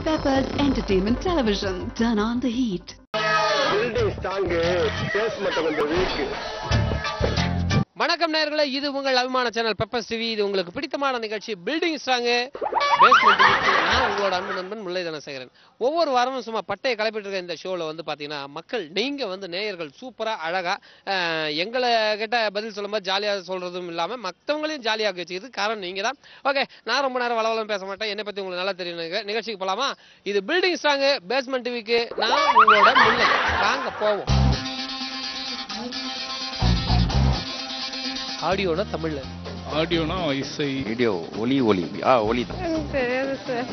Peppers Entertainment Television. Turn on the heat. Building strong, basement கொஞ்சம் weak. வணக்கம் நேயர்களே, இது உங்கள் அபிமான சேனல் பெப்பர்ஸ் டிவி. இது உங்களுக்கு பிடித்தமான நிகழ்ச்சி பில்டிங் ஸ்ட்ராங் பேஸ்மெண்ட். நான் உங்களோட அன்பு நண்பன் முல்லை தனசேகரன். ஒவ்வொரு வாரமும் சும்மா பட்டையை கிளப்பிட்டு இருக்க இந்த ஷோவில் வந்து பார்த்தீங்கன்னா மக்கள் நீங்கள் நேயர்கள் சூப்பராக அழகாக எங்களை கிட்ட பதில் சொல்லும்போது ஜாலியாக சொல்கிறதும் இல்லாமல் மற்றவங்களையும் ஜாலியாக வச்சுக்கிறது காரணம் நீங்கள் தான். ஓகே, நான் ரொம்ப நேரம் வளவலம் பேச மாட்டேன். என்னை பற்றி உங்களுக்கு நல்லா தெரியும். நிகழ்ச்சிக்கு போகலாமா? இது பில்டிங் ஸ்ட்ராங் பேஸ்மெண்ட் டிவிக்கு நான் உங்களோட முல்லை. வாங்க போவோம். ஆடியோனா தமிழ்ல, ஆடியோனா இசை, வீடியோ ஒலி ஒலி தான். தெரியாது சார்.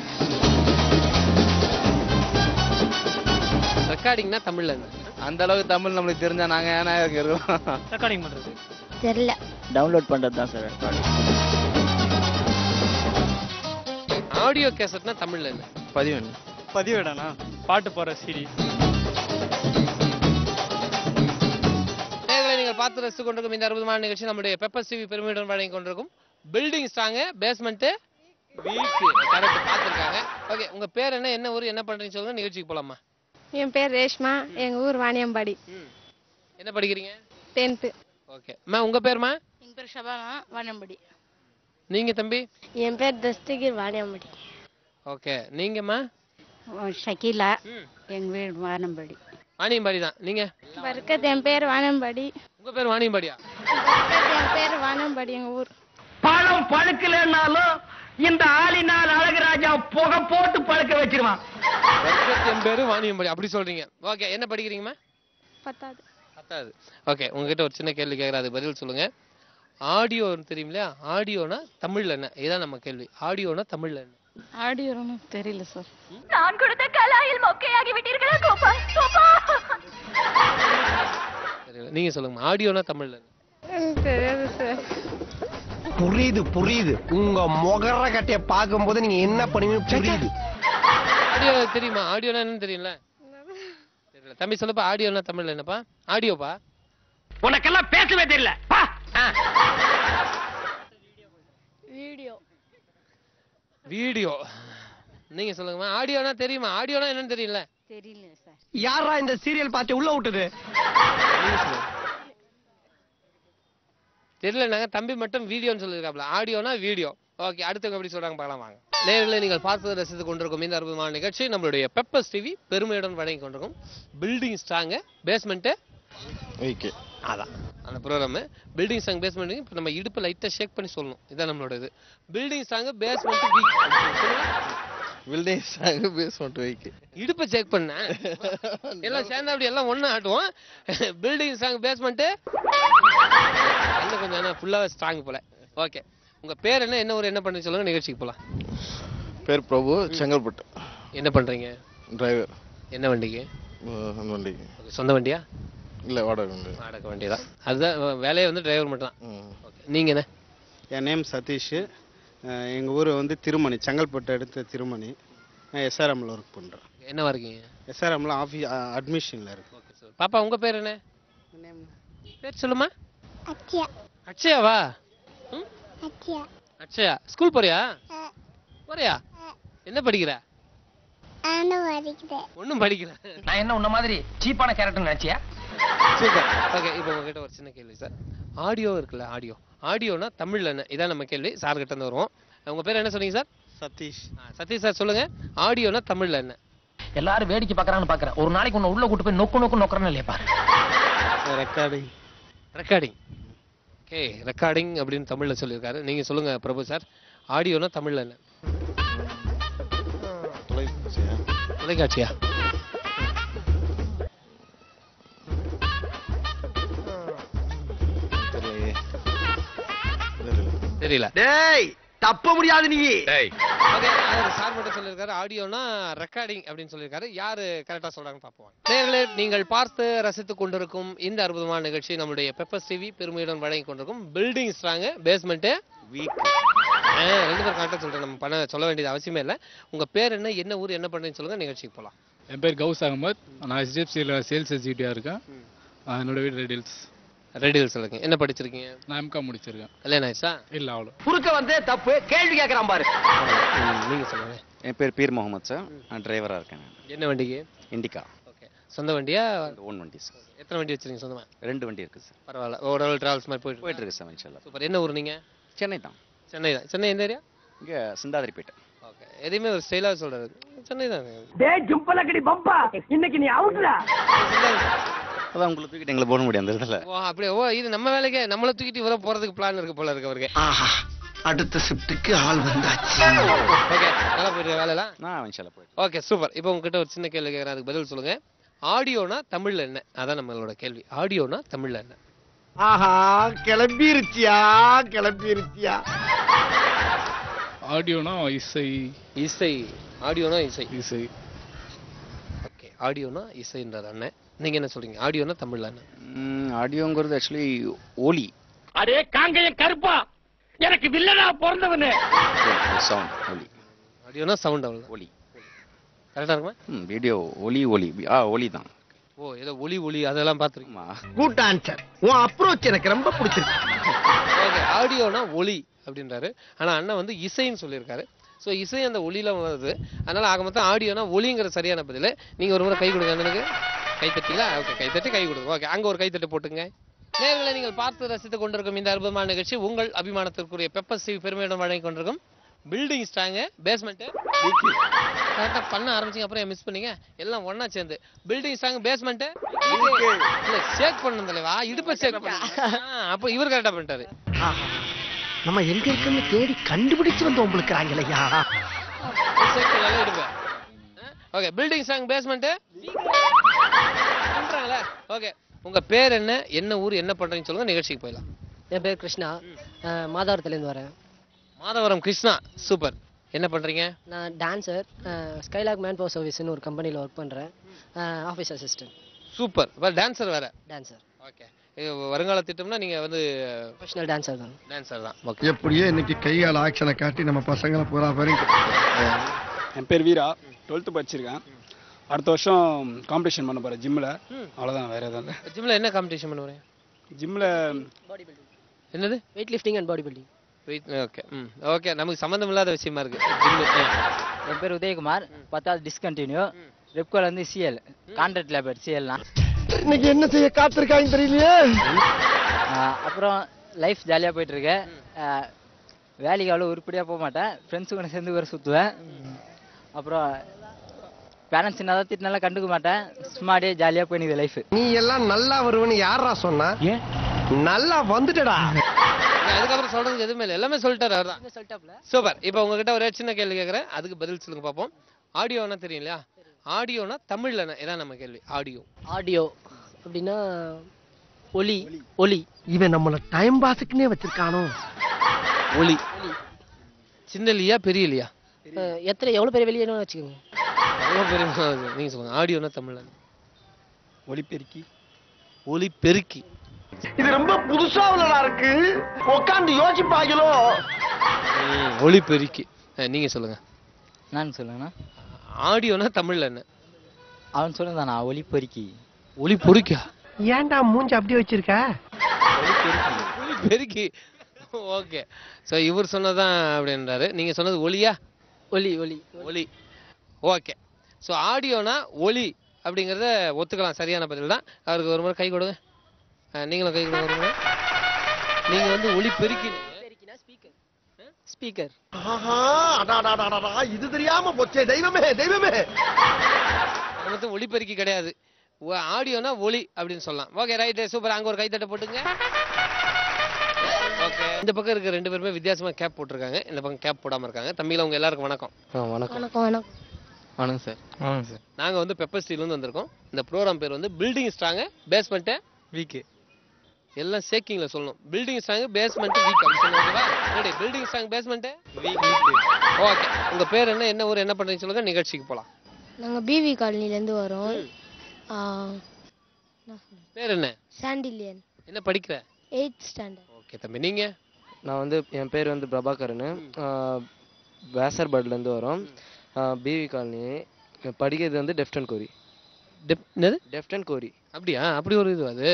ரெக்கார்டிங்னா தமிழ்ல அந்த அளவுக்கு தமிழ் நம்மளுக்கு தெரிஞ்சா நாங்க ஏன்னா இருக்கோம். ரெக்கார்டிங் பண்றது தெரியல. டவுன்லோட் பண்றது தான் சார் ரெக்கார்டிங். ஆடியோ கேசட்னா தமிழ்ல என்ன? பதிவேடானா பாட்டு போற சீடி. நீங்கள் பார்த்து ரசித்து கொண்டிருக்கும் இந்த அற்புதமான நிகழ்ச்சி நம்முடைய பெப்பர்ஸ் டிவி பெருமையுடன் வழங்கி கொண்டிருக்கும் building strong basement weak. Correct பார்த்துருக்காங்க. ஓகே, உங்க பேர் என்ன, என்ன ஊர், என்ன பண்றீங்க சொல்லுங்க. நிகழ்ச்சிக்கு போலாமா? என் பேர் ரேஷ்மா. எங்க ஊர் வாணியம்பாடி. என்ன படிக்கிறீங்க? 10th. ஓகே அம்மா, உங்க பேர்மா? என் பேர் ஷபானா, வாணியம்பாடி. நீங்க தம்பி? என் பேர் தஸ்தகிர், வாணியம்பாடி. ஓகே, நீங்கம்மா? ஷக்கீலா. எங்க வீடு வாணியம்பாடி. வாணியம்பாடி தான். நீங்க? பர்கத். என் பேர் வாணியம்பாடி. உங்க பேர் வாணியம்பாடியா? பர்கத். என் பேர் வாணியம்பாடி. எங்க ஊர். பழம் பழுக்கலனாலும் இந்த ஆளினால் அழகுராஜா புகை போட்டு பழுக்க வச்சிருவான். என் பேரு வாணியம்பாடி. அப்படி சொல்றீங்க. ஓகே, என்ன படிக்கிறீங்கம்மா? 10th. ஓகே, உங்ககிட்ட ஒரு சின்ன கேள்வி கேட்குறேன், அது பதில் சொல்லுங்க. ஆடியோ தெரியுமில்லையா? ஆடியோனா தமிழ்ல என்ன? இதான் நம்ம கேள்வி. ஆடியோனா தமிழ்ல என்ன? ஆடியோ தெரியல சார். நான் கொடுத்த கலாயில் மொக்கையாகி விட்டீர்களா கோபால்? தெரியல, நீங்க சொல்லுங்க. ஆடியோனா தமிழ்ல என்ன? தெரியாது சார். புரியுது. உங்க முகர கட்டைய பாக்கும்போது நீங்க என்ன பண்ணுவீங்க புரியுது. ஆடியோ தெரியுமா? ஆடியோனா என்னன்னு தெரியல. தெரியல. தம்பி சொல்லுப்பா, ஆடியோனா தமிழ்ல என்னப்பா? ஆடியோப்பா. உனக்கெல்லாம் பேசவே தெரியல. வீடியோ. நீங்க சொல்லுங்கம்மா. ஆடியோனா தெரியுமா? ஆடியோனா என்னன்னு தெரியல. தெரியல சார். யாரா இந்த சீரியல் பார்த்து உள்ள விட்டது? தெரியலனாங்க. தம்பி மட்டும் வீடியோன்னு சொல்லியிருக்காப்ல. ஆடியோனா வீடியோ. ஓகே, அடுத்தவங்க எப்படி சொல்றாங்க பார்க்கலாம் வாங்க. நேர்களை நீங்கள் பார்த்து ரசித்து கொண்டிருக்கும் இந்த அற்புதமான நிகழ்ச்சி நம்மளுடைய பெப்பர்ஸ் டிவி பெருமையுடன் வழங்கி கொண்டிருக்கும் பில்டிங் ஸ்ட்ராங் பேஸ்மெண்ட் ஓகே. அதான் அந்த ப்ரோக்ராம். Building strong basement. இப்போ நம்ம இடுப்பு லைட்டா ஷேக் பண்ணி சொல்லணும். இதான் நம்மளோட இது. Building strong basement weak. Building strong basement weak. இடுப்பை செக் பண்ண எல்லாம் சேர்ந்து அப்படி எல்லாம் ஒண்ணு ஆட்டுவோம். பில்டிங் ஸ்ட்ராங் பேஸ்மெண்ட் இன்னும் கொஞ்சம் ஃபுல்லாக ஸ்ட்ராங் போல. ஓகே, உங்க பேர் என்ன, என்ன ஒரு என்ன பண்ணி சொல்லுங்க. நிகழ்ச்சிக்கு போலாம். பேர் பிரபு, செங்கல்பட்டு. என்ன பண்றீங்க? டிரைவர். என்ன வண்டிக்கு? வண்டிக்கு. சொந்த வண்டியா? இல்ல, வாடகை வண்டி. வாடகை வண்டி தான். அதுதான் வேலையை வந்து டிரைவர் மட்டும் தான். ஓகே, நீங்க என்ன? என் நேம் சதீஷ். எங்கள் ஊர் வந்து திருமணி, செங்கல்பட்டு அடுத்த திருமணி. நான் எஸ்ஆர்எம்ல ஒர்க் பண்ணுறேன். என்னவா இருக்கீங்க? எஸ்ஆர்எம்ல ஆஃபீஸ் அட்மிஷனில் இருக்கு. Okay sir. பாப்பா உங்க பேர் என்ன? பேர் சொல்லுமா. அச்சியா. அக்ஷயாவா? அச்சியா. அக்ஷயா, ஸ்கூல் போறியா? போறியா? என்ன படிக்கிற? ஒன்னும் படிக்கல. நான் என்ன உன்ன மாதிரி சீப்பான கேரக்டர் நினைச்சியா? சூப்பர். ஓகே, இப்போ உங்ககிட்ட ஒரு சின்ன கேள்வி சார். ஆடியோ இருக்குல்ல, ஆடியோனா தமிழ்ல என்ன? இதான் நம்ம கேள்வி. சார் கிட்ட இருந்து வருவோம். உங்க பேர் என்ன சொன்னீங்க சார்? சதீஷ். சதீஷ் சார், சொல்லுங்க. ஆடியோனா தமிழ்ல என்ன? எல்லாரும் வேடிக்கை பாக்குறான்னு பாக்குறேன். ஒரு நாளைக்கு உன்னை உள்ள கூட்டு போய் நொக்குறேன்னு இல்லையா பாரு. ரெக்கார்டிங். ரெக்கார்டிங். ஓகே, ரெக்கார்டிங் அப்படின்னு தமிழ்ல சொல்லியிருக்காரு. நீங்க சொல்லுங்க பிரபு சார். ஆடியோனா தமிழ்ல என்ன? தொலைக்காட்சியா? தெரியல. டேய், தப்ப முடியாது நீ. ஓகே, சார் மட்டும் சொல்லியிருக்காரு ஆடியோனா ரெக்கார்டிங் அப்படின்னு சொல்லியிருக்காரு. யாரு கரெக்டா சொல்றாங்கன்னு பார்ப்போம். நேயர்களே, நீங்கள் பார்த்து ரசித்துக் கொண்டிருக்கும் இந்த அற்புதமான நிகழ்ச்சி நம்முடைய பெப்பர்ஸ் டிவி பெருமையுடன் வழங்கி கொண்டிருக்கும் பில்டிங் ஸ்ட்ராங் பேஸ்மெண்ட் வீக். ரெண்டு பேரும் கரெக்டா சொல்றேன். நம்ம சொல்ல வேண்டியது அவசியமே இல்லை. உங்க பேர் என்ன, என்ன ஊர், என்ன பண்றீங்கன்னு சொல்லுங்க. நிகழ்ச்சிக்கு போலாம். என் பேர் கௌஸ் அகமத். நான் HDFCல சேல்ஸ் எக்ஸிக்யூட்டிவா இருக்கேன். என்னோட வீடு ரெடில்ஸ். ரெடியில் சொல்லுங்க. என்ன படிச்சிருக்கீங்க? நான் எம்காம் முடிச்சிருக்கேன். கல்யாணம் ஆயிடுச்சா? இல்லை அவ்வளோ. குறுக்க வந்து தப்பு கேள்வி கேட்கறான் பாரு. நீங்க சொல்லுங்க. என் பேர் பீர் முகமது சார். நான் டிரைவராக இருக்கேன். என்ன வண்டிக்கு? இண்டிகா. ஓகே. சொந்த வண்டியா? ஓன் வண்டி சார். எத்தனை வண்டி வச்சிருக்கீங்க சொந்தமா? 2 வண்டி இருக்குது சார். பரவாயில்ல. ஓவரால் டிராவல்ஸ் மாதிரி போயிட்டு இருக்கு சார். இன்ஷால்லா. சூப்பர். என்ன ஊர் நீங்க? சென்னை தான். சென்னை தான். சென்னை எந்த ஏரியா? இங்கே சிந்தாதிரிப்பேட்டை. ஓகே. எதையுமே ஒரு ஸ்டைலாக சொல்றாரு. சென்னை தான். டேய் ஜும்பலக்கடி பம்பா இன்னைக்கு நீ அவுட்ரா. அதான் உங்களை தூக்கிட்டு எங்களை போட முடியும் அந்த இடத்துல. ஓ அப்படியே. ஓ இது நம்ம வேலைக்கே நம்மளை தூக்கிட்டு இவரை போறதுக்கு பிளான் இருக்கு போல இருக்கு அவருக்கு. ஆஹா அடுத்த ஷிஃப்ட்டுக்கு ஆள் வந்தாச்சு. ஓகே. நல்லா போயிட்டு வேலைலாம். நான் இன்ஷால்லா போயிட்டு. Okay super. இப்போ உங்ககிட்ட ஒரு சின்ன கேள்வி கேட்குறேன், அதுக்கு பதில் சொல்லுங்க. ஆடியோனா தமிழ்ல என்ன? அதான் நம்மளோட கேள்வி. ஆடியோனா தமிழ்ல என்ன? ஆஹா கிளம்பிருச்சியா. ஆடியோனா இசை. இசை. ஆடியோனா இசை. இசை. ஓகே. ஆடியோனா இசைன்றது அண்ணன். நீங்க என்ன சொல்றீங்க? ஆடியோனா தமிழ்ல என்ன? ஆடியோங்கிறது ஆக்சுவலி ஒலி. அடே காங்கைய கருப்பா எனக்கு வில்லனா பிறந்தவனே. சவுண்ட் ஒலி. ஆடியோனா சவுண்ட் அவ்வளோ. ஒலி. கரெக்டா இருக்குமா? வீடியோ ஒலி. ஒலி தான். ஓ ஏதோ ஒளி அதெல்லாம் பார்த்துருக்கீங்களா? Good answer. உன் அப்ரோச் எனக்கு ரொம்ப பிடிச்சிருக்கு. ஓகே. ஆடியோனா ஒலி அப்படின்றாரு. ஆனா அண்ணன் வந்து இசைன்னு சொல்லியிருக்காரு. ஸோ இசை அந்த ஒளியில வருது. அதனால ஆக மொத்தம் ஆடியோனா ஒலிங்கிற சரியான பதில். நீங்க ஒரு முறை கை கொடுங்க அண்ணனுக்கு. கை தட்டிங்களா? ஓகே. கை தட்டி கை கொடுங்க. ஓகே. அங்க ஒரு கை தட்டு போட்டுங்க. நேர்களை நீங்கள் பார்த்து ரசித்துக் கொண்டிருக்கும் இந்த அற்புதமான நிகழ்ச்சி உங்கள் அபிமானத்திற்குரிய பெப்பர் டிவி பெருமையுடன் வழங்கி கொண்டிருக்கும் பில்டிங் ஸ்ட்ராங் பேஸ்மெண்ட். கரெக்டா பண்ண ஆரம்பிச்சிங்க அப்புறம் மிஸ் பண்ணீங்க எல்லாம் ஒண்ணா சேர்ந்து பில்டிங் ஸ்ட்ராங் பேஸ்மெண்ட் இல்ல ஷேக் பண்ணணும் தலைவா. இடுப்பை ஷேக் பண்ண. அப்போ இவர் கரெக்டா பண்ணிட்டாரு. நம்ம எங்க இருக்குன்னு தேடி கண்டுபிடிச்சு வந்து உங்களுக்கு ஆங்கலையா. இடுப்பேன். ஓகே. பில்டிங் ஸ்ட்ராங் பேஸ்மெண்ட் பண்றாங்களே. ஓகே. உங்க பேர் என்ன? என்ன ஊர்? என்ன பண்றீங்கன்னு சொல்லுங்க. நிகழ்ச்சிக்கு போயிடலாம். என் பேர் கிருஷ்ணா. மாதவரத்துலேருந்து வரேன். மாதவரம் கிருஷ்ணா. சூப்பர். என்ன பண்றீங்க? நான் டான்சர். ஸ்கைலாக் மேன் பவர் சர்வீஸ்னு ஒரு கம்பெனியில் ஒர்க் பண்ணுறேன். Office assistant. சூப்பர். டான்சர் வேற? டான்சர். ஓகே. வருங்கால திட்டம்னா நீங்க வந்து ப்ரொஃபஷனல் டான்சர் தான். டான்சர் தான். ஓகே. எப்படியே இன்னைக்கு கையால் ஆக்ஷனை காட்டி நம்ம பசங்களை பூரா பாருங்க. என் பேர் வீரா. 12th படிச்சிருக்கேன். அடுத்த வருஷம் காம்படிஷன் பண்ண போகிறேன் ஜிம்மில். அவ்வளோதான், வேறு எதுவும் இல்லை. ஜிம்மில் என்ன காம்படிஷன் பண்ண போகிறேன்? ஜிம்மில் பாடி பில்டிங். என்னது? Weight lifting and body building. Weight. Okay. Okay. நமக்கு சம்மந்தம் இல்லாத விஷயமா இருக்கு. என் பேர் உதயகுமார். 10th discontinue. ரெப்கோலேருந்து சிஎல் கான்ட்ராக்ட் லேபர் சிஎல்லாம். இன்னைக்கு என்ன செய்ய காத்திருக்காங்க தெரியலையே. அப்புறம் லைஃப் ஜாலியாக போயிட்டுருக்கு. வேலைக்கு அவ்வளோ உருப்படியாக போக மாட்டேன். ஃப்ரெண்ட்ஸு கூட சேர்ந்து கூட சுற்றுவேன். அப்புறம் பேரண்ட்ஸ் என்னதான் திட்டினாலும் கண்டுக்க மாட்டேன். சும்மாடியே ஜாலியாக போயிடுது லைஃப். நீ எல்லாம் நல்லா வருவன்னு யாரா சொன்னா? நல்லா வந்துட்டடா. அதுக்கப்புறம் சொல்றதுக்கு எதுவுமே இல்லை, எல்லாமே சொல்லிட்டாரு அவர் தான். சொல்லிட்டாப்ல. சூப்பர். இப்போ உங்ககிட்ட ஒரே சின்ன கேள்வி கேட்குறேன், அதுக்கு பதில் சொல்லுங்க பார்ப்போம். ஆடியோனா தெரியும் இல்லையா? ஆடியோனா தமிழ்ல இதான் நம்ம கேள்வி. ஆடியோ அப்படின்னா ஒலி. ஒலி. இவன் நம்மள டைம் பாஸுக்குன்னே வச்சிருக்கானோ. ஒலி. சின்ன இல்லையா பெரிய இல்லையா? எவ்வளோ பெரிய வெளியேன்னு வச்சுக்கோங்க. அவ்வளோ பெரிய நீங்க சொல்லுங்க. ஆடியோனா தமிழ்ல ஒலிபெருக்கி. ஒலிபெருக்கி. இது ரொம்ப புதுசா உள்ளதா இருக்கு. உட்கார்ந்து யோசிப்பாங்களோ. ஒலிபெருக்கி. நீங்க சொல்லுங்க. நான் சொல்லுங்கண்ணா. ஆடியோனா தமிழ்ல என்ன? அவன் சொல்லுதாண்ணா ஒலிபெருக்கி. ஒலிபெருக்கா? ஏன்டா மூஞ்சி அப்படி வச்சிருக்க? ஒலிபெருக்கி. ஓகே. ஸோ இவர் சொன்னதான் அப்படின்றாரு. நீங்க சொன்னது ஒலியா? ஒலி. ஒலி. ஒலி. ஓகே. ஸோ ஆடியோனா ஒலி அப்படிங்கிறத ஒத்துக்கலாம், சரியான பதில் தான். அவருக்கு ஒரு முறை கை கொடுங்க. நீங்களும் கை கொடுங்க ஒரு முறை. நீங்க வந்து ஒலி பெருக்கி. ஸ்பீக்கர். இது தெரியாம போச்சே. தெய்வமே தெய்வமே. வந்து ஒலிபெருக்கி கிடையாது. ஆடியோனா ஒலி அப்படின்னு சொல்லலாம். Okay right super. அங்க ஒரு கைத்தட்டை போட்டுங்க. ஓகே. இந்த பக்கம் இருக்க 2 பேருமே வித்தியாசமா கேப் போட்டிருக்காங்க, இந்த பக்கம் கேப் போடாம இருக்காங்க. தம்பில உங்க எல்லாருக்கும் வணக்கம். வணக்கம். வணக்கம். வணக்கம் சார். வணக்கம் சார். நாங்க வந்து பெப்பர் ஸ்டீல்லேருந்து வந்திருக்கோம். இந்த ப்ரோக்ராம் பேர் வந்து பில்டிங் ஸ்ட்ராங் பேஸ்மெண்ட் வீக். எல்லாம் சேக்கிங்ல சொல்லணும். பில்டிங் ஸ்ட்ராங் பேஸ்மெண்ட் வீக் அப்படி சொல்லுவாங்களா? Ready. Building strong basement weak. Okay. உங்க பேர் என்ன? என்ன ஊர்? என்ன பண்றீங்க சொல்லுங்க. நிகழ்ச்சிக்கு போலாம். நாங்க பிவி காலனில இருந்து வரோம். பேர் என்ன? சாண்டிலியன். என்ன படிக்கிற? 8th standard. ஓகே தம்பி. நீங்க? நான் வந்து என் பேர் வந்து பிரபாகரன். வேசர்பாட்லேருந்து வரோம். PV colony. படிக்கிறது வந்து டெஃப்ட் அண்ட் கோரி. என்னது? டெஃப்ட் அண்ட் கோரி. அப்படியா? அப்படி ஒரு இது அது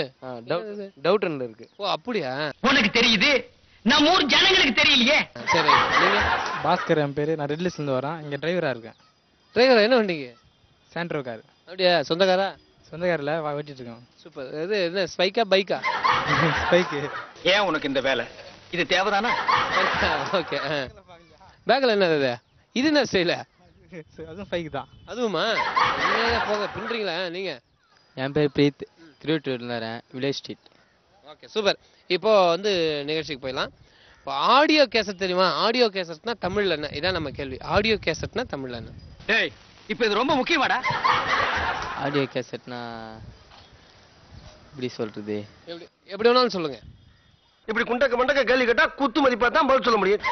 டவுட்ல இருக்கு. ஓ அப்படியா? உனக்கு தெரியுது, நம்ம ஊர் ஜனங்களுக்கு தெரியலையே. சரி, நீங்க? பாஸ்கர் என் பேரு. நான் ரெட்லிஸ்ல இருந்து வரேன். இங்க டிரைவரா இருக்கேன். டிரைவர் என்ன வண்டிங்க? சாண்ட்ரோ கார். அப்படியா? சொந்தக்காரா? சொந்தக்காரில் ஓட்டிட்டு இருக்கோம். சூப்பர். இது என்ன ஸ்பைக்கா பைக்கா? ஸ்பைக்கு. ஏன் உனக்கு இந்த வேலை? இது தேவைதானா? ஓகே. பேக்ல என்ன இது? இது என்ன ஸ்டைல? அதுவும் ஸ்பைக் தான். அதுவுமா? நீங்க போக பின்றீங்களா நீங்க? என் பேர் பிரீத். திருவட்டூர்ல வரேன். Village street. Okay super. இப்போ வந்து நிகழ்ச்சிக்கு போயிடலாம். இப்போ ஆடியோ கேசட் தெரியுமா? ஆடியோ கேசட்னா தமிழ்ல என்ன? இதான் நம்ம கேள்வி. ஆடியோ கேசட்னா தமிழ்ல என்ன? டேய், இப்போ இது ரொம்ப முக்கியமாடா. ஆடியோ கேசட்னா எப்படி சொல்றது? எப்படி வேணாலும் சொல்லுங்க. இப்படி குண்டக்க மண்டக்க கேள்வி கேட்டா குத்து மதிப்பா தான் பதில் சொல்ல முடியும்.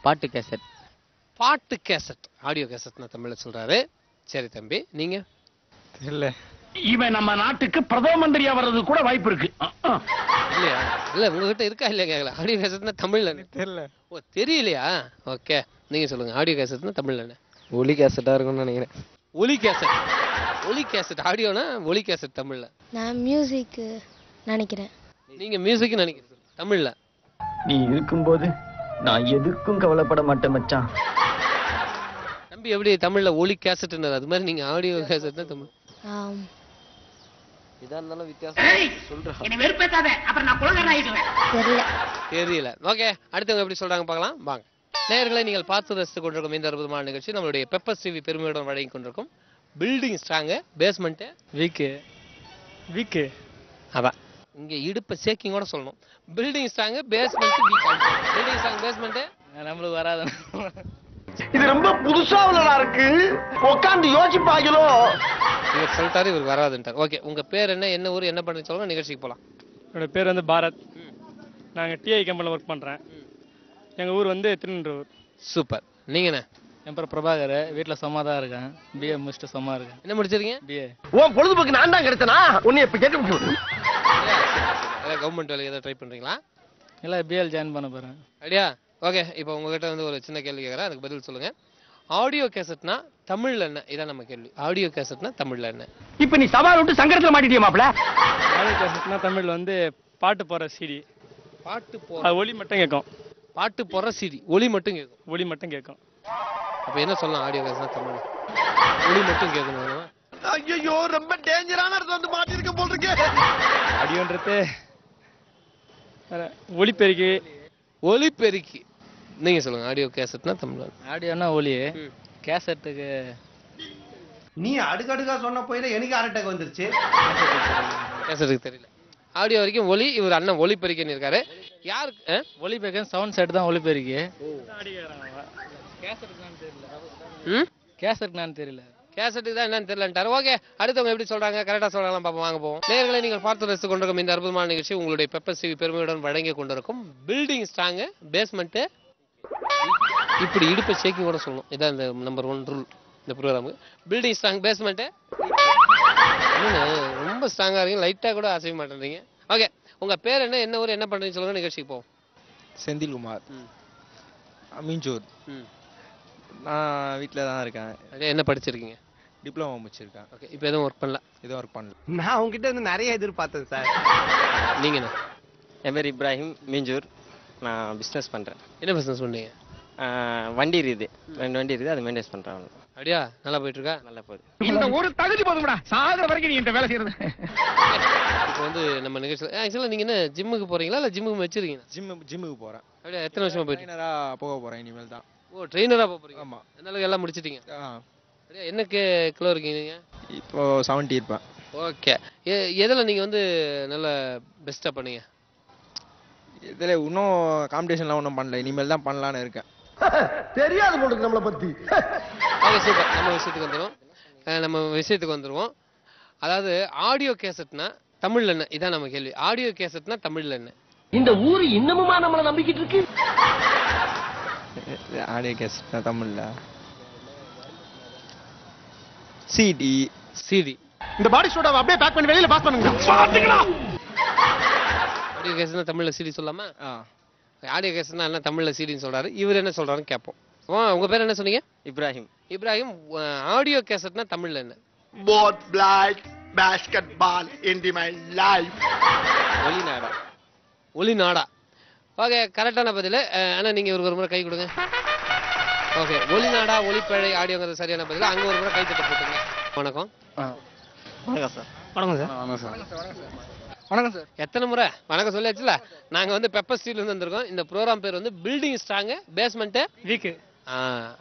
பாட்டு கேசட். பாட்டு கேசட். ஆடியோ கேசட்னா தமிழ்ல சொல்றாரு. சரி தம்பி, நீங்க? இல்ல. இவன் நம்ம நாட்டுக்கு பிரதம மந்திரியா வர்றது கூட வாய்ப்பு இருக்கு. இல்லையா? இல்ல உங்ககிட்ட இருக்கா இல்லையா கேட்கல. ஆடியோ கேசட்னா தமிழ்ல தெரியல. ஓ தெரியலையா? ஓகே நீங்க சொல்லுங்க. ஆடியோ கேசட்னா தமிழ்ல என்ன? ஒலி கேசட்டா இருக்கும்னு நினைக்கிறேன். ஒலி கேசட். ஒலி கேசட். ஆடியோனா ஒலி கேசட் தமிழ்ல. நான் மியூசிக் நினைக்கிறேன். நீங்க மியூசிக் நினைக்கிறது தமிழ்ல. நீ இருக்கும்போது நான் எதுக்கும் கவலைப்பட மாட்டேன் மச்சான். தம்பி எப்படி தமிழ்ல ஒலி கேசட்ன்றது அது மாதிரி நீங்க ஆடியோ கேசட்னா தமிழ். இதா இருந்தாலும் வித்தியாசம் சொல்றேன். என்ன வெறுப்பேத்தாத, அப்புறம் நான் கொலகாரன் ஆயிடுவேன். தெரியல. ஓகே அடுத்தவங்க எப்படி சொல்றாங்க பார்க்கலாம் வாங்க. நேயர்களை நீங்கள் பார்த்து ரசித்துக் கொண்டிருக்கும் இந்த அற்புதமான நிகழ்ச்சி நம்மளுடைய பெப்பர்ஸ் டிவி பெருமையுடன் வழங்கி கொண்டிருக்கும் பில்டிங் ஸ்ட்ராங்கு பேஸ்மெண்ட் வீக்கு. அதான் இங்க இடுப்பை சேக்கிங் கூட சொல்லணும். Building strong basement weak. Building strong basement நம்மளுக்கு வராது. இது ரொம்ப புதுசா இருக்கு. உட்கார்ந்து யோசிப்பாங்களோ. இவர் சொல்லிட்டாரு, இவர் வராதுன்ட்டார். ஓகே உங்க பேர் என்ன, என்ன ஊர், என்ன பண்ணி சொல்லுங்க, நிகழ்ச்சிக்கு போலாம். என்னோட பேர் வந்து பாரத். நாங்கள் டிஐ கம்பெனியில் ஒர்க் பண்ணுறேன். எங்கள் ஊர் வந்து திருநெல்வேலி. சூப்பர். நீங்க என்ன? என் பேர் பிரபாகர். வீட்டில் சும்மா தான் இருக்கேன். பிஏ முடிச்சுட்டு சும்மா இருக்கேன். என்ன முடிச்சிருக்கீங்க? பிஏ. ஓ பொழுதுபோக்கு நான் தான் கிடைச்சனா? உன்னை இப்ப கேட்டு கவர்மெண்ட் வேலைக்கு ஏதாவது ட்ரை பண்றீங்களா? இல்லை பிஎல் ஜாயின் பண்ண போகிறேன். ஐடியா? ஓகே இப்போ உங்ககிட்ட வந்து ஒரு சின்ன கேள்வி கேட்குறேன், அதுக்கு பதில் சொல்லுங்க. ஆடியோ கேசட்னா தமிழ்ல என்ன? இதான் நம்ம கேள்வி. ஆடியோ கேசட்னா தமிழ்ல என்ன? இப்ப நீ சவால் விட்டு சங்கடத்துல மாட்டிட்டியா மாப்ள? ஆடியோ கேசட்னா தமிழ்ல வந்து பாட்டு போற சிடி. பாட்டு போற ஒலி மட்டும் கேட்கும். பாட்டு போற சிடி ஒலி மட்டும் கேட்கும். ஒலி மட்டும் கேட்கும். அப்ப என்ன சொல்லலாம்? ஆடியோ கேசட்னா தமிழ்ல ஒலி மட்டும் கேட்கணும். ஐயோ ரொம்ப டேஞ்சரான இடத்துல வந்து மாட்டிருக்க போல இருக்கு. ஆடியோன்றது ஒலிபெருக்கி. ஒலிபெருக்கி. நீங்க சொல்லுங்க. ஆடியோ கேசட்னா தமிழ்ல. ஆடியோனா ஒலி. கேசட்டுக்கு நீ அடுக்கடுக்கா சொன்ன போயில எனக்கு அரட்டக்கு வந்துருச்சு. கேசட்டுக்கு தெரியல. ஆடியோ வரைக்கும் ஒலி. இவர் அண்ணன் ஒலிபெருக்கின்னு இருக்காரு. யாருக்கு ஒலிபெருக்கி? சவுண்ட் செட் தான் ஒலிபெருக்கி. கேசட்டுக்கு நான் தெரியல. கேசட்டுக்கு தான் என்னன்னு தெரியலன்ட்டாரு. ஓகே அடுத்தவங்க எப்படி சொல்றாங்க, கரெக்டா சொல்றாங்க பாப்போம். வாங்க போவோம். நேயர்களை நீங்கள் பார்த்து ரசித்துக் கொண்டிருக்கும் இந்த அற்புதமான நிகழ்ச்சி உங்களுடைய பெப்பர்ஸ் டிவி பெருமையுடன் வழங்கி கொண்டிருக்கும் பில்டிங் ஸ்ட்ராங் பேஸ்மெண்ட். இப்படி இடுப்பை ஷேக்கிங் கூட சொல்லணும். இதான் இந்த நம்பர் 1 ரூல் இந்த ப்ரோக்ராமுக்கு. Building strong basement. ரொம்ப ஸ்ட்ராங்கா இருக்கீங்க, லைட்டா கூட அசைய மாட்டேன்றீங்க. ஓகே உங்க பேர் என்ன, என்ன ஊர், என்ன பண்றீங்கன்னு சொல்லுங்க, நிகழ்ச்சிக்கு போவோம். செந்தில்குமார். மீஞ்சூர். நான் வீட்டில் தான் இருக்கேன். என்ன படிச்சிருக்கீங்க? டிப்ளமோ முடிச்சிருக்கேன். ஓகே இப்போ எதுவும் ஒர்க் பண்ணல? எதுவும் ஒர்க் பண்ணல. நான் உங்ககிட்ட வந்து நிறைய எதிர்பார்த்தேன் சார். நீங்க என்ன? என் பேர் இப்ராஹிம். மீஞ்சூர். நான் பிஸ்னஸ் பண்ணுறேன். என்ன பிஸ்னஸ் பண்ணீங்க? வண்டி இருக்குது, 2 வண்டி இருக்குது, அது மெயின்டைன் பண்ணுறேன். அப்படியா? நல்லா போயிட்டு இருக்கா? நல்லா போகுது. இந்த ஒரு தகுதி போதும்டா, சாகர வரைக்கும் நீ இந்த வேலை செய்யறது. இப்போ வந்து நம்ம நிகழ்ச்சி ஆக்சுவலாக நீங்க என்ன ஜிம்முக்கு போறீங்களா இல்லை ஜிம்முக்கு வச்சிருக்கீங்க? ஜிம்முக்கு போகிறேன். அப்படியே எத்தனை வருஷமா போயிட்டு? ட்ரெயினராக போக போகிறேன் இனிமேல் தான். ஓ ட்ரெயினராக போக போறீங்க? ஆமாம். அதனால எல்லாம் முடிச்சிட்டீங்க. அப்படியே என்ன கிலோ இருக்கீங்க நீங்க? இப்போ 70 இருப்பேன். ஓகே எதில் நீங்கள் வந்து நல்ல பெஸ்ட்டாக பண்ணீங்க? இதில் இன்னும் காம்படிஷன்லாம் ஒன்றும் பண்ணல, இனிமேல் தான் பண்ணலான்னு இருக்கேன். தெரியாது போல நம்மளை பத்தி. Okay super. நம்ம விஷயத்துக்கு வந்துடுவோம். அதாவது ஆடியோ கேசட்னா தமிழ்ல என்ன? இதான் நம்ம கேள்வி. ஆடியோ கேசட்னா தமிழ்ல என்ன? இந்த ஊர் இன்னமுமா நம்மளை நம்பிக்கிட்டு இருக்கு? ஆடியோ கேசட்னா தமிழ்ல சிடி. இந்த பாடி சோடாவை அப்படியே பேக் பண்ணி வெளியில பாஸ் பண்ணுங்க. பாத்துங்களா? ஆடியோ கேசட்னா தமிழ்ல சிடி சொல்லாமா? ஆடியோ கேசட்னா என்ன தமிழ்ல சிடின்னு சொல்றாரு. இவர் என்ன சொல்றாருன்னு கேட்போம். உங்க பேர் என்ன சொன்னீங்க? இப்ராஹிம். இப்ராஹிம். ஆடியோ கேசட்னா தமிழ்ல என்ன? both like basketball in my life. ஒலிநாடா. ஒலிநாடா. ஓகே, கரெக்டான பதில். ஆனா நீங்க இவருக்கு ஒரு முறை கை கொடுங்க. ஓகே, ஒலிநாடா ஒலிப்பழை ஆடியோங்கிறது சரியான பதில். அங்க ஒரு முறை கை தட்ட போட்டுங்க. வணக்கம். வணக்கம் சார். வணக்கம் சார். வணக்கம் சார். வணக்கம் சார். எத்தனை முறை வணக்கம் சொல்லியாச்சுல. நாங்க வந்து பெப்பர் ஸ்ட்ரீட்ல இருந்து வந்திருக்கோம். இந்த ப்ரோக்ராம் பேர் வந்து பில்டிங் ஸ்ட்ராங் பேஸ்மெண்ட் வீக்.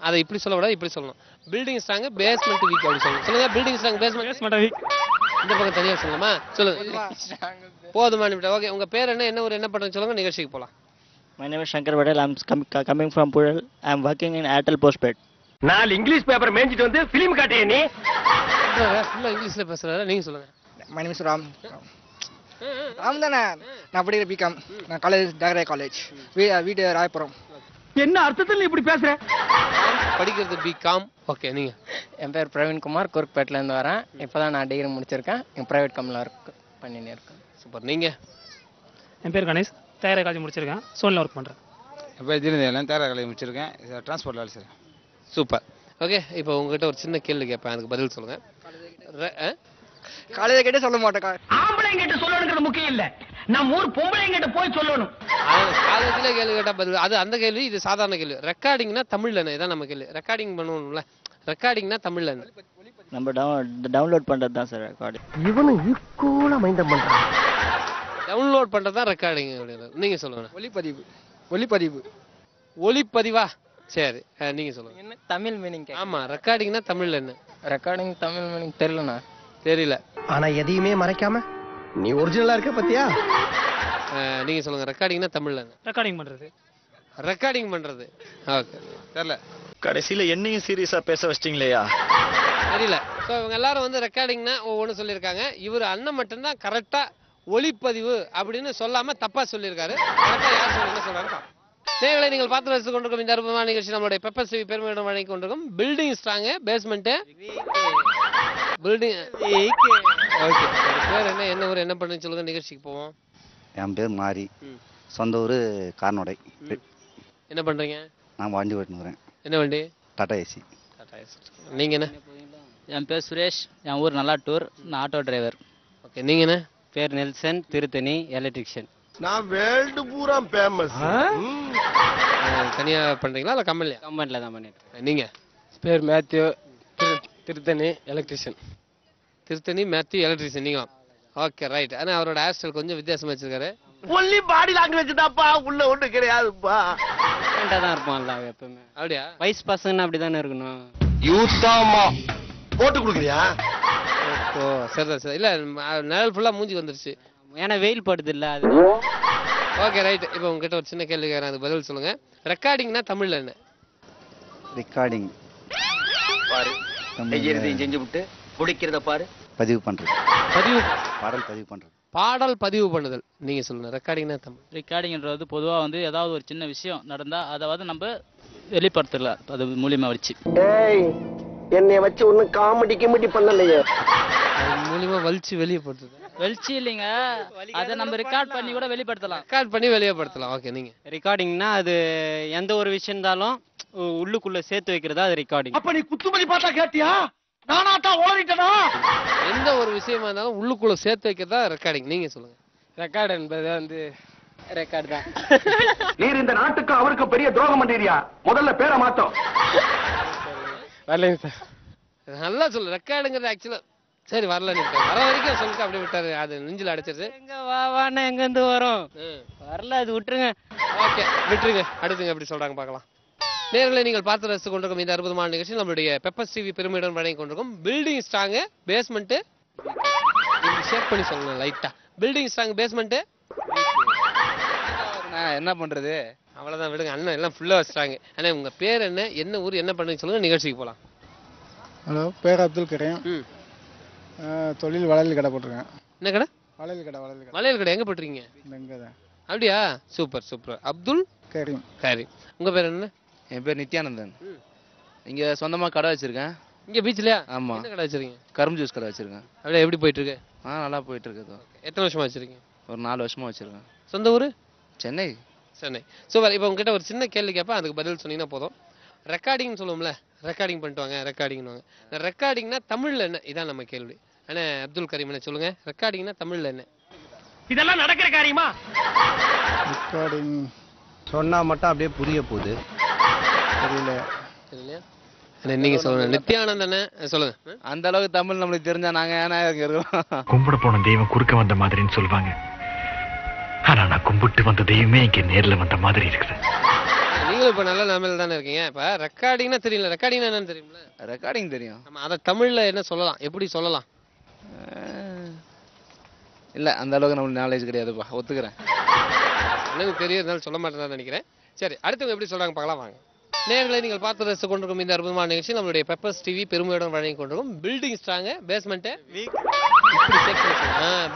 அதை இப்படி சொல்லக்கூடாது, இப்படி சொல்லணும். பில்டிங் ஸ்ட்ராங் பேஸ்மெண்ட் வீக் அப்படி சொல்லணும். சொல்லுங்க, பில்டிங் ஸ்ட்ராங் பேஸ்மெண்ட் வீக். இந்த பக்கம் தனியா சொல்லலாமா? சொல்லுங்க. போதுமா? ஓகே, உங்க பேர் என்ன, என்ன ஊர், என்ன பண்றீங்க சொல்லுங்க, நிகழ்ச்சிக்கு போலாம். My name is Shankar Patel. I'm coming from Pural. I'm working in Airtel Postpaid. நாலு இங்கிலீஷ் பேப்பர் மேய்ஞ்சிட்டு வந்து பிலிம் காட்டிய நீ ஃபுல்லா இங்கிலீஷ்ல பேசுறாரு. நீங்க சொல்லுங்க. My name is Ram. Ram தானே? நான் படிக்கிற பிகாம். நான் காலேஜ் டாக்டர் காலேஜ். வீடு ராயபுரம். என்ன அர்த்தத்தில் இப்படி பேசுற? படிக்கிறது பிகாம். ஓகே, நீங்க? என் பேர் பிரவீன்குமார், குறுக்குப்பேட்டிலேருந்து வரேன். இப்போ தான் நான் டிகிரி முடிச்சிருக்கேன். என் ப்ரைவேட் கம்பெனியில் ஒர்க் பண்ணின்னு இருக்கேன். சூப்பர். நீங்க? என் பேர் கணேஷ், தயாரிக்க காலேஜ் முடிச்சிருக்கேன். சோனில் ஒர்க் பண்ணுறேன். என் பேர் ஜீரந்தேவன், தயாரிக்க காலேஜ் முடிச்சிருக்கேன். டிரான்ஸ்போர்ட் வேலை சார். சூப்பர். ஓகே, இப்போ உங்ககிட்ட ஒரு சின்ன கேள்வி கேட்பேன், அதுக்கு பதில் சொல்லுங்க. காலேஜ கேட்டே சொல்ல மாட்டேன். ஆம்பளைங்க கிட்ட சொல்லணுங்கிறது முக்கியம் இல்ல, நம்ம ஊர் பொம்பளைங்க கிட்ட போய் சொல்லணும். காலேஜ்ல கேள்வி கேட்டா பதில். அது அந்த கேள்வி, இது சாதாரண கேள்வி. ரெக்கார்டிங்னா தமிழ்ல என்ன? இதான் நம்ம கேள்வி. ரெக்கார்டிங் பண்ணுவோம்ல, ரெக்கார்டிங்னா தமிழ்ல என்ன? நம்ம டவுன்லோட் பண்றது தான் சார் ரெக்கார்டிங். இவனும் ஈக்குவலா மைண்ட் பண்றான். டவுன்லோட் பண்றது தான் ரெக்கார்டிங். நீங்க சொல்லுங்க. ஒலிப்பதிவு. ஒலிப்பதிவு. ஒலிப்பதிவா? சரி, நீங்க சொல்லுங்க. என்ன தமிழ் மீனிங்? ஆமா, ரெக்கார்டிங்னா தமிழ்ல என்ன? ரெக்கார்டிங் தமிழ் மீனிங் தெரியலண்ணா. தெரியல. ஆனா எதையுமே மறைக்காம நீ ஒரிஜினலா இருக்க பத்தியா? நீங்க சொல்லுங்க. ரெக்கார்டிங்னா தமிழ்ல என்ன? ரெக்கார்டிங் பண்றது. ரெக்கார்டிங் பண்றது. ஓகே, தெரியல. கடைசியில என்னையும் சீரியஸா பேச வச்சிட்டீங்களேயா? தெரியல. ஸோ இவங்க எல்லாரும் வந்து ரெக்கார்டிங்னா ஒவ்வொன்று சொல்லியிருக்காங்க. இவர் அண்ணன் மட்டும்தான் கரெக்டா ஒளிப்பதிவு அப்படின்னு சொல்லாம தப்பா சொல்லியிருக்காரு. கரெக்டா யார் சொல்லுங்க சொல்றாங்க. நேர்களை நீங்கள் பார்த்து ரசித்து கொண்டிருக்கும் இந்த அற்புதமான நிகழ்ச்சி நம்மளுடைய பெப்பர் டிவி பெருமையுடன் வழங்கி கொண்டிருக்கும் building strong basement building. Okay, பேர் என்ன, என்ன ஊர், என்ன பண்ணுன்னு சொல்லுங்க, நிகழ்ச்சிக்கு போவோம். என் பேர் மாரி, சொந்த ஊர் கார்னோடை. என்ன பண்றீங்க? நான் வண்டி ஓட்டுனுறேன். என்ன வண்டி? டாடா ஏசி. டாடா ஏசி. நீங்க என்ன? என் பேர் சுரேஷ், என் ஊர் நல்லாட்டூர், நான் ஆட்டோ டிரைவர். ஓகே, நீங்க என்ன? பேர் நெல்சன், திருத்தணி, எலக்ட்ரிஷியன். நான் வேர்ல்டு பூரா ஃபேமஸ். தனியா பண்றீங்களா இல்ல கம்பெனில? கம்பெனில தான் பண்ணிட்டு. நீங்க? பேர் Mathew, Tiruttani, electrician. Tiruttani Mathew, electrician. நீங்களா? Okay, right. ஆனா அவரோட ஹேர் ஸ்டைல் கொஞ்சம் வித்தியாசமா வச்சிருக்காரு. ஒன்லி பாடி லாங்குவேஜ் தான்ப்பா, உள்ள ஒண்ணு கிடையாதுப்பா. டிஃபரெண்டா தான் இருப்பான்ல எப்பவுமே. அப்படியா? வயசு பசங்க அப்படிதானே இருக்கணும். யூத்தாமா போட்டு கொடுக்குறியா? ஓ, சரிதான் சரி. இல்ல நிழல் ஃபுல்லா மூஞ்சி வந்துருச்சு. ஏன்னா வெயில் படுது இல்ல அது. Okay, right. இப்போ உங்ககிட்ட ஒரு சின்ன கேள்வி கேட்கறேன், அதுக்கு பதில் சொல்லுங்க. ரெக்கார்டிங்னா தமிழ்ல என்ன? ரெக்கார்டிங் பாரு, செய்யறதையும் செஞ்சு விட்டு பிடிக்கிறத பாரு. பதிவு பண்றது. பதிவு. பாடல் பதிவு பண்றது. பாடல் பதிவு பண்ணுதல். நீங்க சொல்லுங்க. ரெக்கார்டிங்னா தமிழ். ரெக்கார்டிங்ன்றது பொதுவா வந்து ஏதாவது ஒரு சின்ன விஷயம் நடந்தா அதை வந்து நம்ம வெளிப்படுத்தலாம், அது மூலியமா வச்சு. ஏய், என்னைய வச்சு ஒன்னும் காமெடி கிமெடி பண்ணலையே. அது மூலியமா வலிச்சு வெளியப்படுத்துது. வெளிச்சு இல்லைங்க, அதை நம்ம ரெக்கார்ட் பண்ணி கூட வெளிப்படுத்தலாம். ரெக்கார்ட் பண்ணி வெளியப்படுத்தலாம். ஓகே, நீங்க? ரெக்கார்டிங்னா அது எந்த ஒரு விஷயம் இருந்தாலும் உள்ளுக்குள்ள சேர்த்து வைக்கிறதா அது ரெக்கார்டிங். அப்ப நீ குத்துமதி பார்த்தா கேட்டியா? நானா தான் ஓடிட்டனா? எந்த ஒரு விஷயமா இருந்தாலும் உள்ளுக்குள்ள சேர்த்து வைக்கிறதா ரெக்கார்டிங். நீங்க சொல்லுங்க. ரெக்கார்டு என்பது வந்து ரெக்கார்டு தான். நீர் இந்த நாட்டுக்கு அவருக்கு பெரிய துரோகம் பண்றீயா? முதல்ல பேரை மாத்தோம். வரலைங்க சார். நல்லா சொல்லு. ரெக்கார்டுங்கிறது ஆக்சுவலா சரி வரல, வர வரைக்கும் சொல்லிட்டு அப்படியே விட்டாரு. அது நெஞ்சில் அடைச்சிருச்சு. எங்க வாவானா எங்க இருந்து வரும்? வரல, அது விட்டுருங்க. ஓகே, விட்டுருங்க. அடுத்துங்க எப்படி சொல்றாங்க பார்க்கலாம். நேர்களை நீங்கள் பார்த்து ரசித்து கொண்டிருக்கும் இந்த அற்புதமான நிகழ்ச்சி நம்மளுடைய பெப்பர் டிவி பெருமையுடன் வழங்கி கொண்டிருக்கும் பில்டிங் ஸ்ட்ராங் பேஸ்மெண்ட். ஷேக் பண்ணி சொல்லணும் லைட்டா. Building strong basement. என்ன பண்றது? அவ்வளவுதான், விடுங்க. அண்ணன் எல்லாம் ஃபுல்லா வச்சிட்டாங்க. அண்ணா உங்க பேர் என்ன, என்ன ஊர், என்ன பண்றீங்க சொல்லுங்க, நிகழ்ச்சிக்கு போலாம். ஹலோ, பேர் அப்துல் கரீம். தொழில் வளையல் கடை போட்டிருக்கேன். என்ன கடை? வளையல் கடை. வளையல் கடை. வளையல் கடை எங்க போட்டுறீங்க? இங்க தான். அப்படியா? Super super. அப்துல் கரீம். கரீம். உங்க பேர் என்ன? என் பேர் நித்யானந்தன். இங்க சொந்தமா கடை வச்சிருக்கேன். இங்க பீச்லயா? ஆமா. என்ன கடை வச்சிருக்கீங்க? கரும்பு ஜூஸ் கடை வச்சிருக்கேன். அப்படியே எப்படி போயிட்டு இருக்கு? நல்லா போயிட்டு இருக்கு. எத்தனை வருஷமா வச்சிருக்கீங்க? ஒரு 4 வருஷமா வச்சிருக்கேன். சொந்த ஊரு? சென்னை. சென்னை. சூப்பர். இப்போ உங்ககிட்ட ஒரு சின்ன கேள்வி கேட்பேன், அதுக்கு பதில் சொன்னீங்கன்னா போதும். ரெக்கார்டிங் சொல்லுவோம்ல, ரெக்கார்டிங் பண்ணிட்டு வாங்க ரெக்கார்டிங்னுவாங்க. ரெக்கார்டிங்னா தமிழ்ல என்ன? இதான் நம்ம கேள்வி. அண்ணே அப்துல் கரீம் என்ன சொல்லுங்க, ரெக்கார்டிங்னா தமிழ்ல என்ன? இதெல்லாம் நடக்கிற காரியமா? ரெக்கார்டிங் சொன்னா மட்டும் அப்படியே புரிய போகுது, தெரியல. தெரியலையா? நீங்க சொல்லுங்க. நித்யானந்தன சொல்லுங்க. அந்த அளவுக்கு தமிழ் நம்மளுக்கு தெரிஞ்சா நாங்க ஏன்னா இருக்கோம். கும்பிட போன தெய்வம் குறுக்க வந்த மாதிரின்னு சொல்லுவாங்க. ஆனா நான் கும்பிட்டு வந்த தெய்வமே இங்க நேர்ல வந்த மாதிரி இருக்குது. நீங்களும் இப்ப நல்ல நிலைமையில தானே இருக்கீங்க. இப்ப ரெக்கார்டிங்னா தெரியல, ரெக்கார்டிங்னா என்னன்னு தெரியும்ல? ரெக்கார்டிங் தெரியும். நம்ம அதை தமிழ்ல என்ன சொல்லலாம், எப்படி சொல்லலாம்? இல்ல அந்த அளவுக்கு நம்மளுக்கு நாலேஜ் கிடையாதுப்பா, ஒத்துக்கிறேன். எனக்கு தெரியறதுனால சொல்ல மாட்டேன்னு நினைக்கிறேன். சரி, அடுத்தவங்க எப்படி சொல்றாங்க பார்க்கலாம் வாங்க. நேர்களை நீங்கள் பார்த்து ரசித்துக் கொண்டிருக்கும் இந்த அற்புதமான நிகழ்ச்சி நம்மளுடைய பெப்பர்ஸ் டிவி பெருமையுடன் வழங்கி கொண்டிருக்கும் building strong basement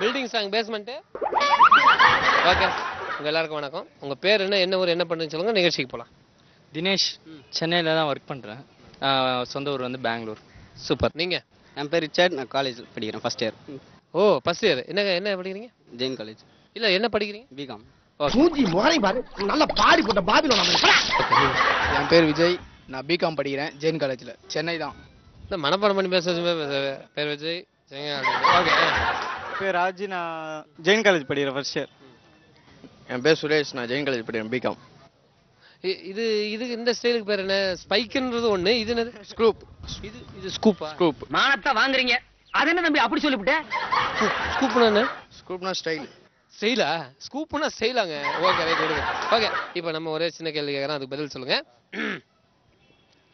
building strong basement. Okay, உங்க எல்லாருக்கும் வணக்கம். உங்க பேர் என்ன, என்ன ஊர், என்ன பண்ணுன்னு சொல்லுங்க, நிகழ்ச்சிக்கு போகலாம். தினேஷ், சென்னையில் தான் ஒர்க் பண்ணுறேன். சொந்த ஊர் வந்து பெங்களூர். சூப்பர். நீங்க? என் பேர் ரிச்சர்ட், நான் காலேஜ் படிக்கிறேன், ஃபர்ஸ்ட் இயர். ஓ, ஃபர்ஸ்ட் இயர். என்ன படிக்கிறீங்க? ஜெயின் காலேஜ். இல்ல, என்ன படிக்கிறீங்க? பிகாம். மூஞ்சி முறை பாரு, நல்ல பாடி போட்ட பாபிலோன். என் பேர் விஜய், நான் பிகாம் படிக்கிறேன் ஜெயின் காலேஜில், சென்னை தான். இந்த மனப்பாடம் பண்ணி பேசுறது பேர் விஜய். ஓகே. பேர் ராஜி, நான் ஜெயின் காலேஜ் படிக்கிறேன், ஃபர்ஸ்ட் இயர். என் பேர் சுரேஷ், நான் ஜெயின் காலேஜ் படிக்கிறேன், பிகாம். இது இந்த ஸ்டைலுக்கு பேர் என்ன? ஸ்பைக்ன்றது ஒண்ணு, இது என்னது? ஸ்கூப். இது ஸ்கூப்பா? ஸ்கூப். மானத்தை வாங்குறீங்க, அது என்ன தம்பி அப்படி சொல்லிவிட்டேன்? ஸ்கூப்னா என்ன? ஸ்கூப்னா ஸ்டைல். ஸ்டைலா? ஸ்கூப்னா ஸ்டைலாங்க. ஓகே, ரைட், விடுங்க. ஓகே, இப்போ நம்ம ஒரே சின்ன கேள்வி கேட்குறோம், அதுக்கு பதில் சொல்லுங்க.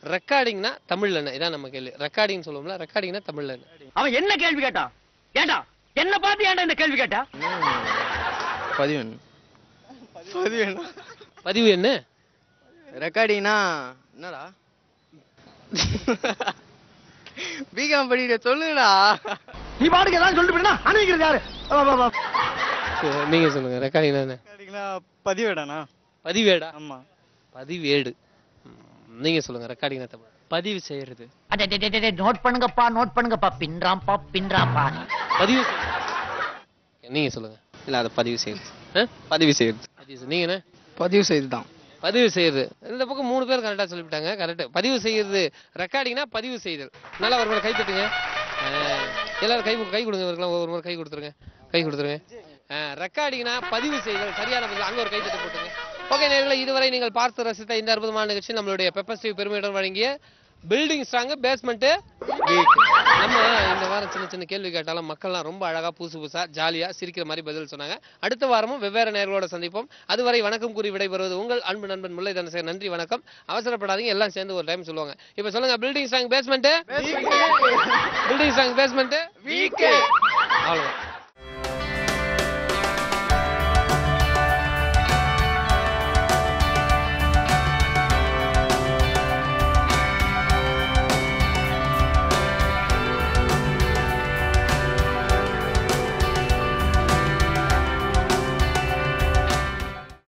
ரெக்கார்டிங்னா தமிழ்ல என்ன? இதான் நம்ம கேள்வி. ரெக்கார்டிங் சொல்லுவோம்ல, ரெக்கார்டிங்னா தமிழ்ல என்ன? அவன் என்ன கேள்வி கேட்டான்? ஏண்டா என்ன பார்த்து ஏன்டா இந்த கேள்வி கேட்டா? பதிவு என்ன? பதிவு என்ன? பதிவு என்ன? ரெக்கார்டிங்னா என்னடா? பிகாம் படிக்கிற சொல்லுடா. நீ பாட்டுக்கு ஏதாவது சொல்லிட்டு போயிட்டா அனுப்பிக்கிறது யாரு? நீங்க சொல்லுங்க. ரெக்கார்டிங்னா என்ன? ரெக்கார்டிங்னா பதிவேடானா? பதிவேடா? ஆமா, பதிவேடு. நீங்க சொல்லுங்க. ரெக்கார்டிங்னா தமிழ் பதிவு செய்யறது. நோட் பண்ணுங்கப்பா, பின்றாம்பா. பதிவு. நீங்க சொல்லுங்க. இல்ல அது பதிவு செய்யுது. பதிவு செய்யுது. நீங்க என்ன? பதிவு செய்து தான். பதிவு செய்யுது. இந்த பக்கம் 3 பேர் கரெக்டா சொல்லிவிட்டாங்க. கரெக்ட். பதிவு செய்யறது. ரெக்கார்டிங்னா பதிவு செய்தல். நல்லா ஒரு முறை கை தட்டுங்க. எல்லாரும் கை கொடுங்க. ஒரு முறை கை கொடுத்துருங்க. ரெக்கார்டிங்னா பதிவு செய்தல். சரியான பதில். அங்க ஒரு கை தட்டு போட்டுங்க. ஓகே நேயர்களே, இதுவரை நீங்கள் பார்த்து ரசித்த இந்த அற்புதமான நிகழ்ச்சி நம்மளுடைய பெப்பர்ஸ் டிவி பெருமையுடன் வழங்கிய பில்டிங் ஸ்ட்ராங் பேஸ்மெண்ட் வீக். நம்ம இந்த வாரம் சின்ன சின்ன கேள்வி கேட்டாலும் மக்கள்லாம் ரொம்ப அழகா புதுசா ஜாலியா சிரிக்கிற மாதிரி பதில் சொன்னாங்க. அடுத்த வாரமும் வெவ்வேறு நேயர்களோட சந்திப்போம். அதுவரை வணக்கம் கூறி விடைபெறுவது உங்கள் அன்பு நண்பன் முல்லை தனசேகர். நன்றி, வணக்கம். அவசரப்படாதீங்க, எல்லாம் சேர்ந்து ஒரு டைம் சொல்லுவாங்க. இப்ப சொல்லுங்க. Building strong basement weak. அவ்வளவு.